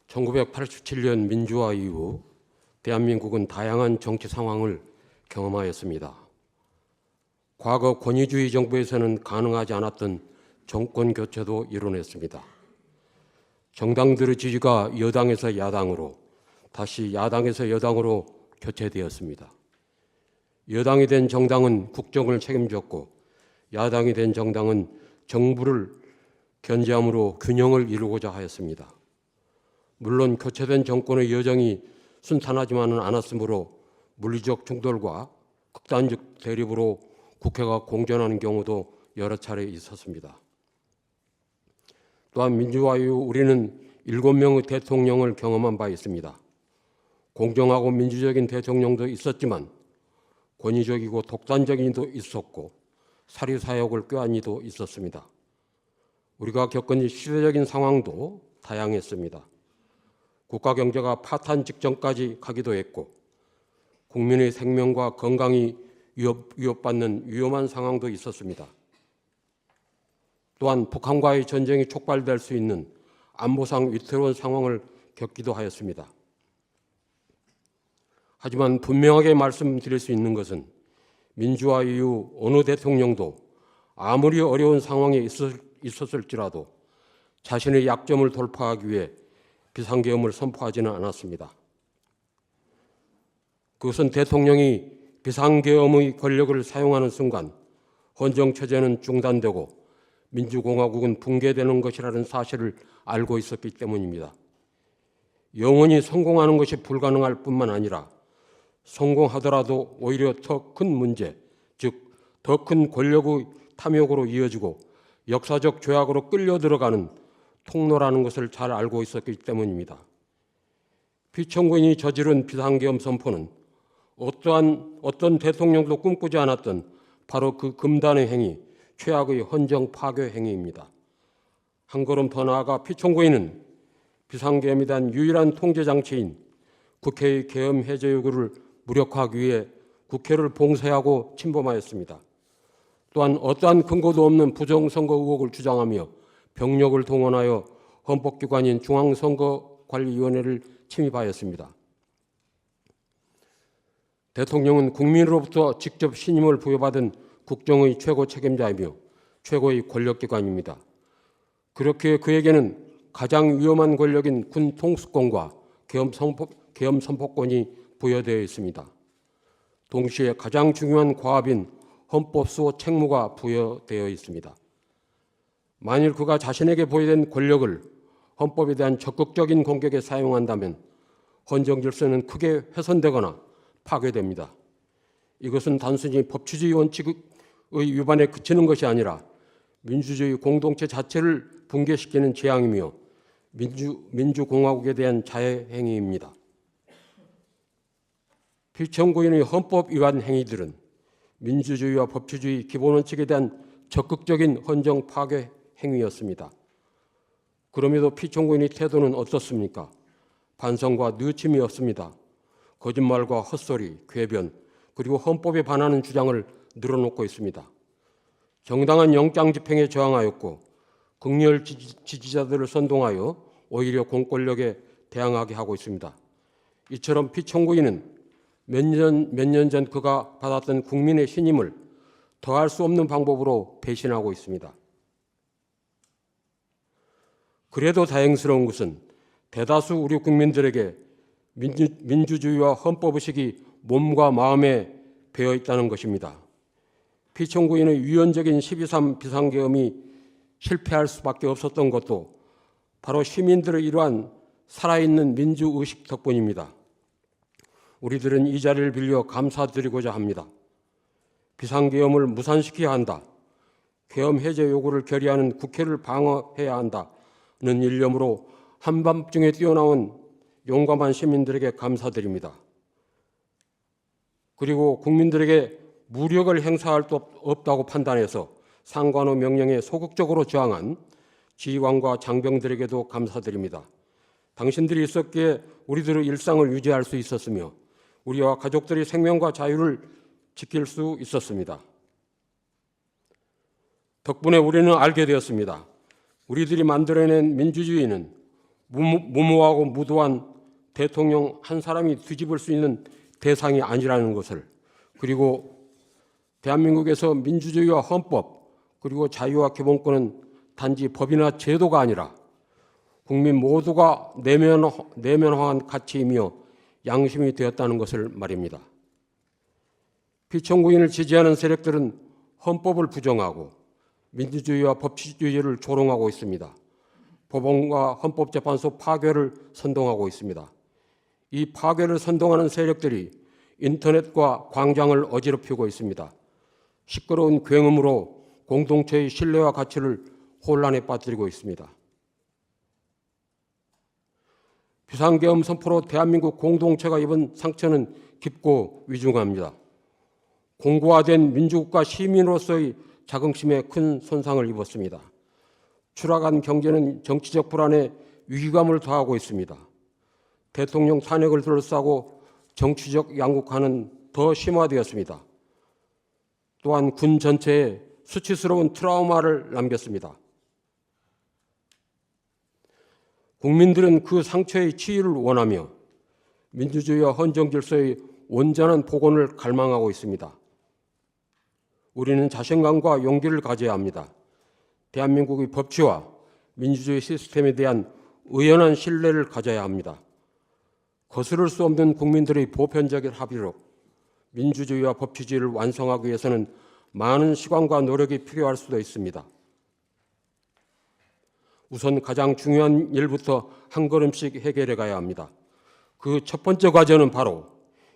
1987년 민주화 이후 대한민국은 다양한 정치 상황을 경험하였습니다. 과거 권위주의 정부에서는 가능하지 않았던 정권 교체도 이뤄냈습니다. 정당들의 지지가 여당에서 야당으로, 다시 야당에서 여당으로 교체되었습니다. 여당이 된 정당은 국정을 책임졌고 야당이 된 정당은 정부를 견제함으로 균형을 이루고자 하였습니다. 물론 교체된 정권의 여정이 순탄하지만은 않았으므로 물리적 충돌과 극단적 대립으로 국회가 공전하는 경우도 여러 차례 있었습니다. 또한 민주화 이후 우리는 7명의 대통령을 경험한 바 있습니다. 공정하고 민주적인 대통령도 있었지만 권위적이고 독단적인 이도 있었고 사리사욕을 꾀한 이도 있었습니다. 우리가 겪은 시대적인 상황도 다양했습니다. 국가 경제가 파탄 직전까지 가기도 했고 국민의 생명과 건강이 위협받는 위험한 상황도 있었습니다. 또한 북한과의 전쟁이 촉발될 수 있는 안보상 위태로운 상황을 겪기도 하였습니다. 하지만 분명하게 말씀드릴 수 있는 것은 민주화 이후 어느 대통령도 아무리 어려운 상황에 있었을지라도 자신의 약점을 돌파하기 위해 비상계엄을 선포하지는 않았습니다. 그것은 대통령이 비상계엄의 권력을 사용하는 순간 헌정체제는 중단되고 민주공화국은 붕괴되는 것이라는 사실을 알고 있었기 때문입니다. 영원히 성공하는 것이 불가능할 뿐만 아니라 성공하더라도 오히려 더 큰 문제, 즉 더 큰 권력의 탐욕으로 이어지고 역사적 죄악으로 끌려 들어가는 통로라는 것을 잘 알고 있었기 때문입니다. 피청구인이 저지른 비상계엄 선포는 어떤 대통령도 꿈꾸지 않았던 바로 그 금단의 행위, 최악의 헌정 파괴 행위입니다. 한 걸음 더 나아가 피청구인은 비상계엄에 대한 유일한 통제장치인 국회의 계엄 해제 요구를 무력화하기 위해 국회를 봉쇄하고 침범하였습니다. 또한 어떠한 근거도 없는 부정선거 의혹을 주장하며 병력을 동원하여 헌법기관인 중앙선거관리위원회를 침입하였습니다. 대통령은 국민으로부터 직접 신임을 부여받은 국정의 최고 책임자이며 최고의 권력기관입니다. 그렇게 그에게는 가장 위험한 권력인 군 통수권과 계엄 선포권이 부여되어 있습니다. 동시에 가장 중요한 과업인 헌법수호 책무가 부여되어 있습니다. 만일 그가 자신에게 부여된 권력을 헌법에 대한 적극적인 공격에 사용한다면 헌정질서는 크게 훼손되거나 파괴됩니다. 이것은 단순히 법치주의 원칙의 위반에 그치는 것이 아니라 민주주의 공동체 자체를 붕괴시키는 재앙이며 민주공화국에 대한 자해 행위입니다. 피청구인의 헌법 위반 행위들은 민주주의와 법치주의 기본 원칙에 대한 적극적인 헌정 파괴 행위였습니다. 그럼에도 피청구인의 태도는 어떻습니까? 반성과 느침이 없습니다. 거짓말과 헛소리, 궤변, 그리고 헌법에 반하는 주장을 늘어놓고 있습니다. 정당한 영장 집행에 저항하였고 극렬 지지자들을 선동하여 오히려 공권력에 대항하게 하고 있습니다. 이처럼 피청구인은 몇 년 전 그가 받았던 국민의 신임을 더할 수 없는 방법으로 배신하고 있습니다. 그래도 다행스러운 것은 대다수 우리 국민들에게 민주주의와 헌법의식이 몸과 마음에 배어 있다는 것입니다. 피청구인의 유연적인 12.3 비상계엄이 실패할 수밖에 없었던 것도 바로 시민들의 이러한 살아있는 민주의식 덕분입니다. 우리들은 이 자리를 빌려 감사드리고자 합니다. 비상계엄을 무산시켜야 한다. 계엄 해제 요구를 결의하는 국회를 방어해야 한다는 일념으로 한밤중에 뛰어나온 용감한 시민들에게 감사드립니다. 그리고 국민들에게 무력을 행사할 수 없다고 판단해서 상관의 명령에 소극적으로 저항한 지휘관과 장병들에게도 감사드립니다. 당신들이 있었기에 우리들의 일상을 유지할 수 있었으며 우리와 가족들의 생명과 자유를 지킬 수 있었습니다. 덕분에 우리는 알게 되었습니다. 우리들이 만들어낸 민주주의는 무모하고 무도한 대통령 한 사람이 뒤집을 수 있는 대상이 아니라는 것을, 그리고 대한민국에서 민주주의와 헌법 그리고 자유와 기본권은 단지 법이나 제도가 아니라 국민 모두가 내면화한 가치이며 양심이 되었다는 것을 말입니다. 피청구인을 지지하는 세력들은 헌법을 부정하고 민주주의와 법치주의를 조롱하고 있습니다. 법원과 헌법재판소 파괴를 선동하고 있습니다. 이 파괴를 선동하는 세력들이 인터넷과 광장을 어지럽히고 있습니다. 시끄러운 굉음으로 공동체의 신뢰와 가치를 혼란에 빠뜨리고 있습니다. 비상계엄 선포로 대한민국 공동체가 입은 상처는 깊고 위중합니다. 공고화된 민주국가 시민으로서의 자긍심에 큰 손상을 입었습니다. 추락한 경제는 정치적 불안에 위기감을 더하고 있습니다. 대통령 탄핵을 둘러싸고 정치적 양극화는 더 심화되었습니다. 또한 군 전체에 수치스러운 트라우마를 남겼습니다. 국민들은 그 상처의 치유를 원하며 민주주의와 헌정 질서의 온전한 복원을 갈망하고 있습니다. 우리는 자신감과 용기를 가져야 합니다. 대한민국의 법치와 민주주의 시스템에 대한 의연한 신뢰를 가져야 합니다. 거스를 수 없는 국민들의 보편적인 합의로 민주주의와 법치주의를 완성하기 위해서는 많은 시간과 노력이 필요할 수도 있습니다. 우선 가장 중요한 일부터 한 걸음씩 해결해 가야 합니다. 그 첫 번째 과제는 바로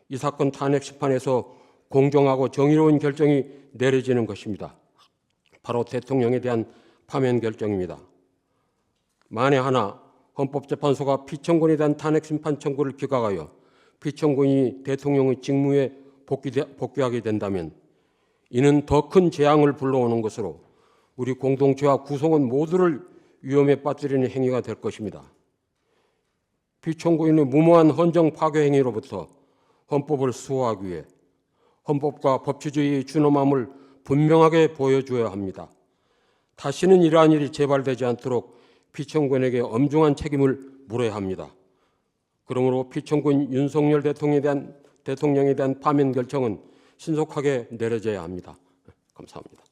이 사건 탄핵 심판에서 공정하고 정의로운 결정이 내려지는 것입니다. 바로 대통령에 대한 파면 결정입니다. 만에 하나 헌법재판소가 피청구인에 대한 탄핵 심판 청구를 기각하여 피청구인이 대통령의 직무에 복귀하게 된다면 이는 더 큰 재앙을 불러오는 것으로 우리 공동체와 구성원 모두를 위험에 빠뜨리는 행위가 될 것입니다. 피청구인의 무모한 헌정 파괴 행위로부터 헌법을 수호하기 위해 헌법과 법치주의의 준엄함을 분명하게 보여줘야 합니다. 다시는 이러한 일이 재발되지 않도록 피청구인에게 엄중한 책임을 물어야 합니다. 그러므로 피청구인 윤석열 대통령에 대한 파면 결정은 신속하게 내려져야 합니다. 감사합니다.